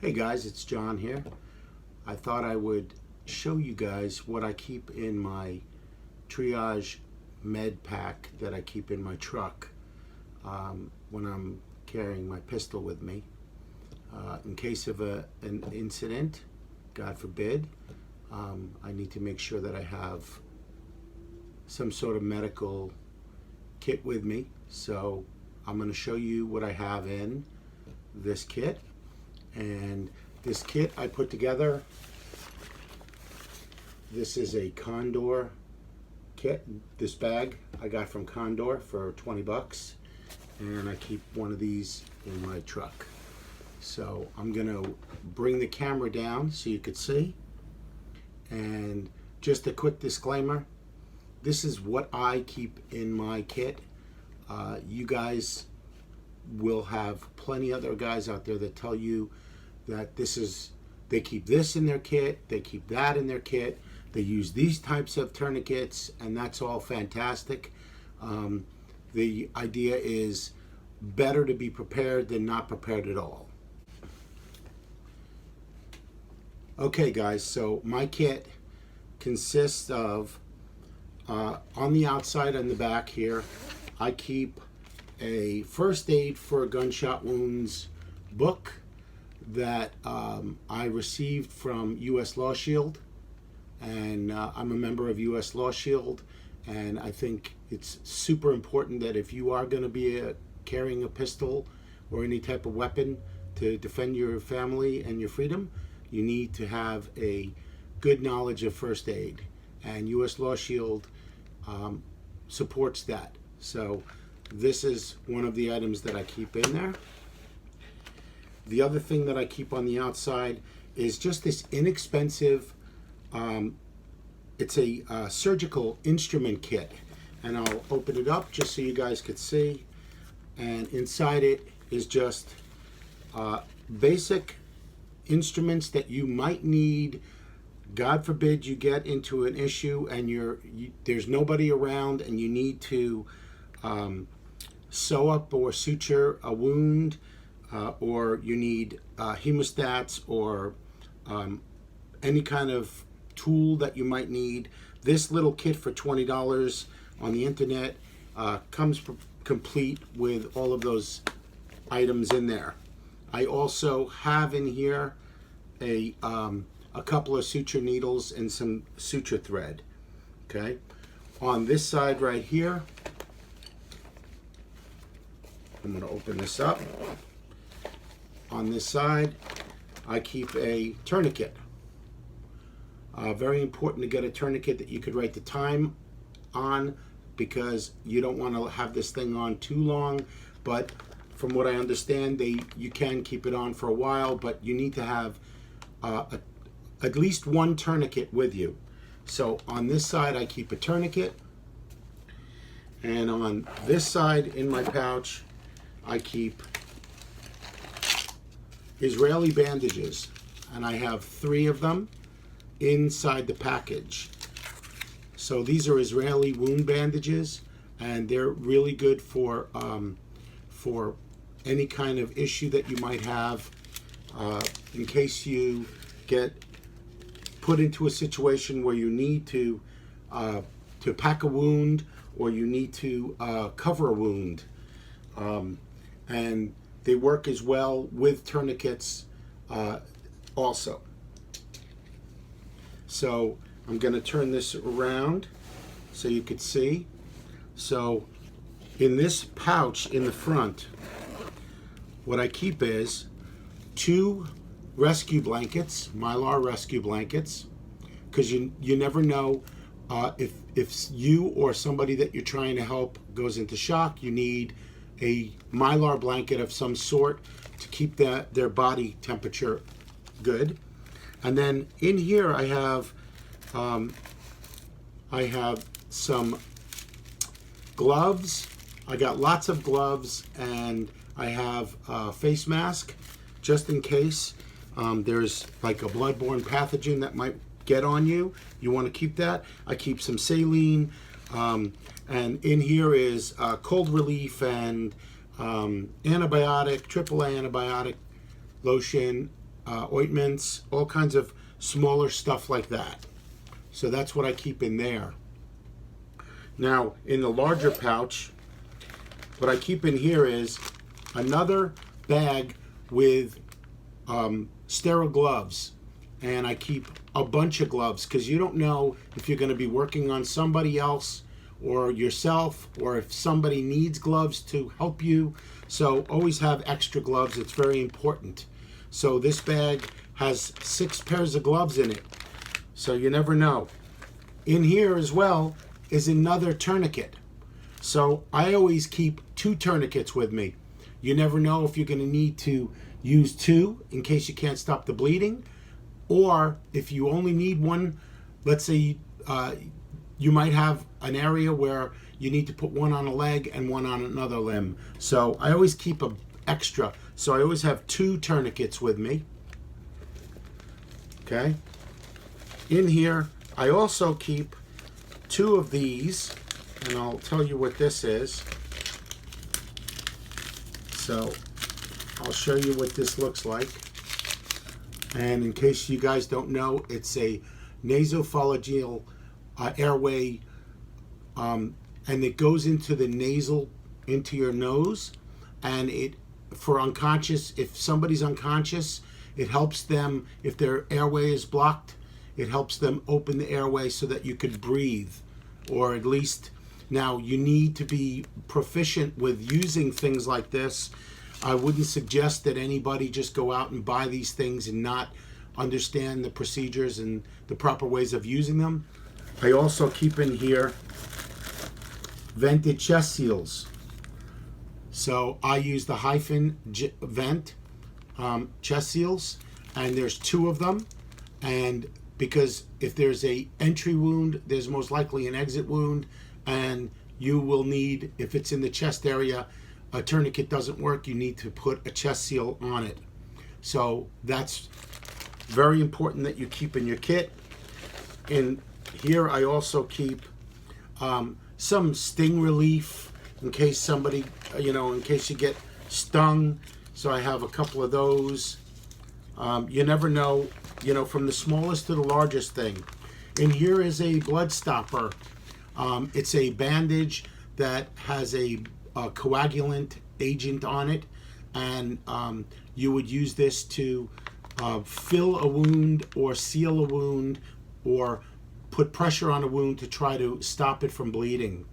Hey guys, it's John here. I thought I would show you guys what I keep in my triage med pack that I keep in my truck when I'm carrying my pistol with me. In case of an incident, God forbid, I need to make sure that I have some sort of medical kit with me. So I'm going to show you what I have in this kit. And this kit I put together, this is a Condor kit. This bag I got from Condor for 20 bucks, and I keep one of these in my truck. So I'm gonna bring the camera down so you could see. And just a quick disclaimer, this is what I keep in my kit. You guys will have plenty other guys out there that tell you that they keep this in their kit, they keep that in their kit, they use these types of tourniquets, and that's all fantastic. The idea is better to be prepared than not prepared at all. Okay guys, so my kit consists of, on the outside and the back here, I keep a first aid for gunshot wounds book that I received from US Law Shield, and I'm a member of US Law Shield, and I think it's super important that if you are going to be carrying a pistol or any type of weapon to defend your family and your freedom, you need to have a good knowledge of first aid, and US Law Shield supports that. So this is one of the items that I keep in there. The other thing that I keep on the outside is just this inexpensive, it's a surgical instrument kit. And I'll open it up just so you guys could see. And inside it is just basic instruments that you might need. God forbid you get into an issue and there's nobody around and you need to sew up or suture a wound, or you need hemostats or any kind of tool that you might need. This little kit for $20 on the internet comes complete with all of those items in there. I also have in here a couple of suture needles and some suture thread. Okay, on this side right here, I'm going to open this up. On this side, I keep a tourniquet. Very important to get a tourniquet that you could write the time on, because you don't want to have this thing on too long. But from what I understand, you can keep it on for a while, but you need to have at least one tourniquet with you. So on this side, I keep a tourniquet. And on this side in my pouch, I keep Israeli bandages, and I have 3 of them inside the package. So these are Israeli wound bandages, and they're really good for any kind of issue that you might have, in case you get put into a situation where you need to pack a wound, or you need to cover a wound. And they work as well with tourniquets also. So I'm going to turn this around so you could see. So in this pouch in the front, what I keep is 2 rescue blankets, Mylar rescue blankets, because you never know if you or somebody that you're trying to help goes into shock. You need a Mylar blanket of some sort to keep their body temperature good. And then in here I have some gloves. I got lots of gloves, and I have a face mask just in case there's like a bloodborne pathogen that might get on you. You want to keep that. I keep some saline, and in here is cold relief and antibiotic, AAA antibiotic lotion, ointments, all kinds of smaller stuff like that. So that's what I keep in there. Now, in the larger pouch, what I keep in here is another bag with sterile gloves. And I keep a bunch of gloves because you don't know if you're going to be working on somebody else or yourself, or if somebody needs gloves to help you. So always have extra gloves. It's very important. So this bag has 6 pairs of gloves in it. So you never know. In here as well is another tourniquet. So I always keep 2 tourniquets with me. You never know if you're going to need to use 2 in case you can't stop the bleeding. Or if you only need one, let's say you might have an area where you need to put one on a leg and one on another limb. So I always keep an extra. So I always have 2 tourniquets with me. Okay. In here, I also keep 2 of these, and I'll tell you what this is. So I'll show you what this looks like. And in case you guys don't know, it's a nasopharyngeal airway, and it goes into the nasal, into your nose, and it, for unconscious, if somebody's unconscious, it helps them, if their airway is blocked, it helps them open the airway so that you could breathe, or at least, now you need to be proficient with using things like this. I wouldn't suggest that anybody just go out and buy these things and not understand the procedures and the proper ways of using them. I also keep in here vented chest seals. So I use the hyphen vent chest seals, and there's 2 of them. And because if there's a entry wound, there's most likely an exit wound, and you will need, if it's in the chest area, a tourniquet doesn't work, you need to put a chest seal on it. So that's very important that you keep in your kit. In here I also keep some sting relief in case somebody, in case you get stung. So I have a couple of those. You never know, from the smallest to the largest thing. In here is a blood stopper. It's a bandage that has a coagulant agent on it, and you would use this to fill a wound or seal a wound or put pressure on a wound to try to stop it from bleeding.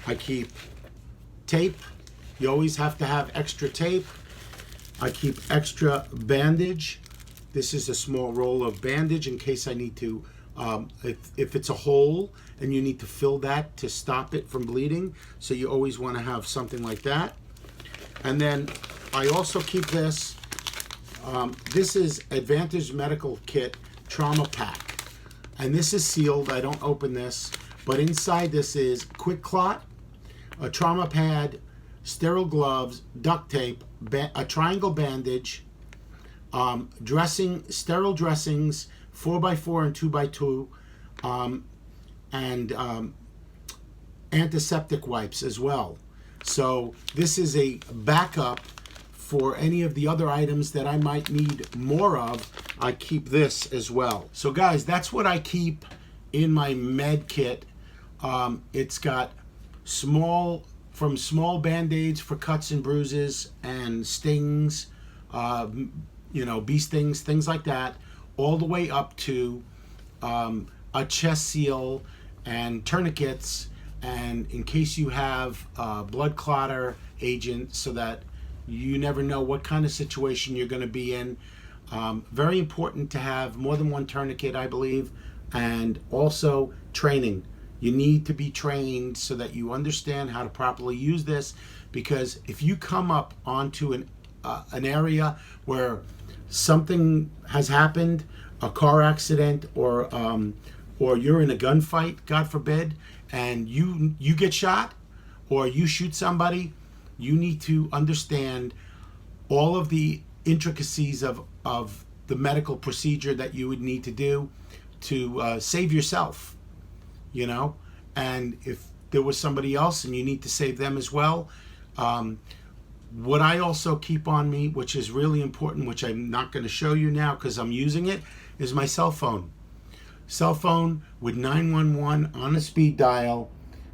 I keep tape. You always have to have extra tape. I keep extra bandage. This is a small roll of bandage in case I need to, if it's a hole and you need to fill that to stop it from bleeding. So you always want to have something like that. And then I also keep this. This is Advantage Medical Kit Trauma Pack. And this is sealed. I don't open this. But inside this is Quick Clot, a trauma pad, sterile gloves, duct tape, a triangle bandage, sterile dressings, 4x4 and 2x2, and antiseptic wipes as well. So this is a backup for any of the other items that I might need more of. I keep this as well. So guys, that's what I keep in my med kit. It's got small band-aids for cuts and bruises and stings, bee stings, things like that, all the way up to a chest seal and tourniquets, and in case you have blood clotter agent, so that you never know what kind of situation you're going to be in. Very important to have more than one tourniquet, I believe, and also training. You need to be trained so that you understand how to properly use this, because if you come up onto an area where something has happened, a car accident, or you're in a gunfight, God forbid, and you get shot or you shoot somebody, you need to understand all of the intricacies of the medical procedure that you would need to do to save yourself. And if there was somebody else and you need to save them as well, What I also keep on me, which is really important, which I'm not going to show you now because I'm using it, is my cell phone. Cell phone with 911 on a speed dial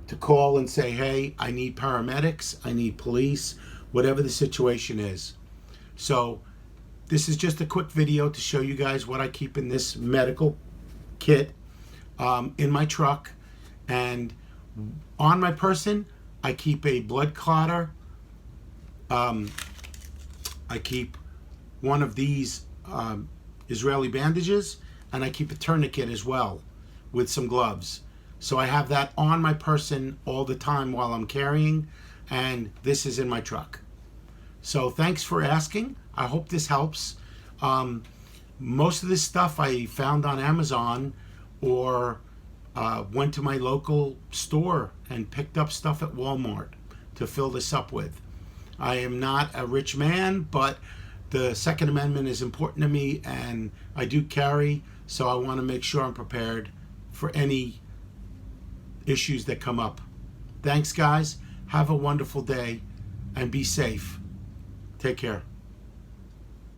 to call and say, hey, I need paramedics, I need police, whatever the situation is. So this is just a quick video to show you guys what I keep in this medical kit in my truck. And on my person, I keep a blood clotter. I keep one of these Israeli bandages, and I keep a tourniquet as well with some gloves. So I have that on my person all the time while I'm carrying, and this is in my truck. So thanks for asking. I hope this helps. Most of this stuff I found on Amazon or went to my local store and picked up stuff at Walmart to fill this up with. I am not a rich man, but the Second Amendment is important to me, and I do carry, so I want to make sure I'm prepared for any issues that come up. Thanks, guys. Have a wonderful day, and be safe. Take care.